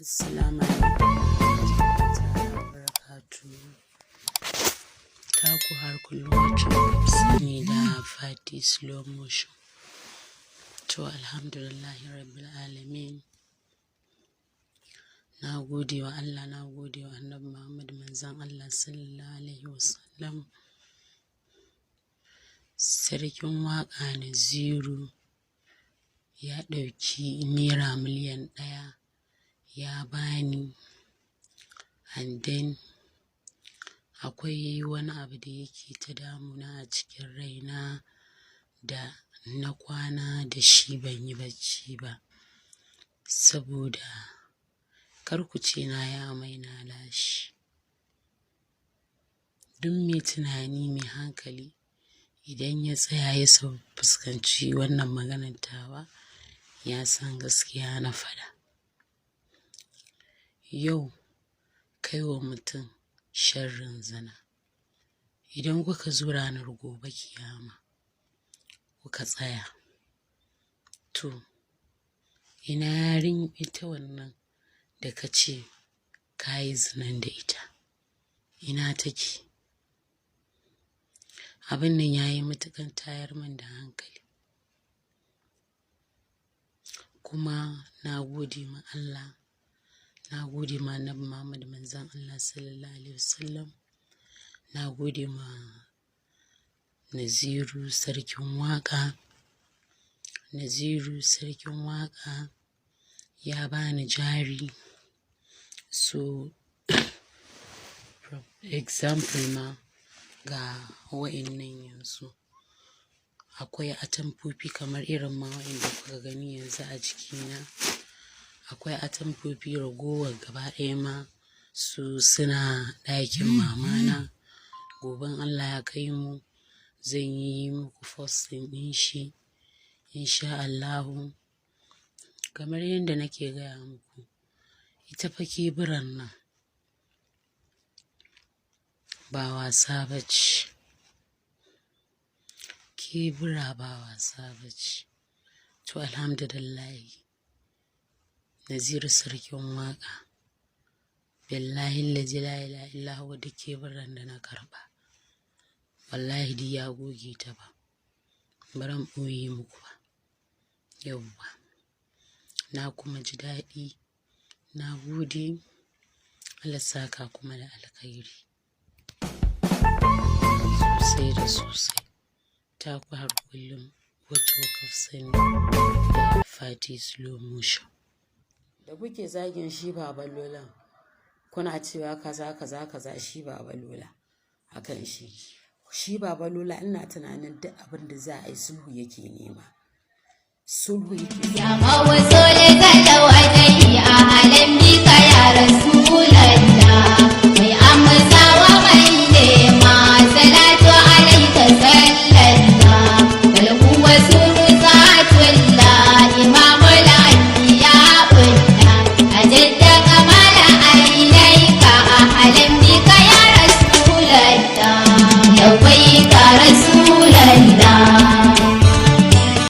Assalamu alaikum warahmatullahi wabarakatuh. Taku har kullum wacce kuka sani da Fati Slow Motion. To alhamdulillahi rabbil alamin. Na gode wa Allah, na gode wa Annabi Muhammad manzon Allah sallallahu alaihi wasallam. Sarkin waƙa Naziru ya ɗauki naira miliyan 1 ya bani, and then akwai wani abu da yake ta damuna a cikin raina da na kwana da shi ban yi bacci ba, saboda kar ku ce na yi amai na lashe. Duk mai tunani mai hankali idan ya tsaya ya fuskanci wannan maganar tawa ya san gaskiya na faɗa. Yau kai wa mutum sharrin zina, idan kuka zo ranar gobe kiyama kuka tsaya, to ina yarin ita wannan da ka ce ka yi zinan da ita, ina take? Abin nan ya yi matuƙar tayar min da hankali, kuma na gode ma Allah, na gode ma Annabi Muhammad manzon Allah sallallahu alaihi wasallam, na gode ma Naziru sarkin waƙa. Naziru sarkin waƙa ya bani jari, so for example ma ga wa'innan yanzu akwai atamfofi kamar irin ma wa'inda kuka gani yanzu a jikina, akwai atamfofi ragowar gaba ɗaya ma su suna ɗakin mamana. Gobe Allah ya kai mu zan yi muku posting ɗin shi insha Allahu. Kamar yadda nake gaya muku, ita fa keburan nan ba wasa ba ce, kebura ba wasa ba ce. To alhamdulillahi, Naziru sarkin waƙa, billahi la ilaha illa huwa, duk keburan da na karɓa wallahi duk ya goge ta ba, baran ɓoye muku ba. Yauwa, na kuma ji daɗi, na gode, Allah saka kuma da alkhairi sosai da sosai. Taku har kullum wacce kuka sani da Fati Slow Motion. Da kuke zagin shi Baba Lola, kuna cewa kaza kaza kaza shi Baba Lola akan shi Baba Lola, ina tunanin duk abin da za a yi sulhu yake nema, sulhu yake. Ya mawa sole ka da wadai a halin bika ya rasu.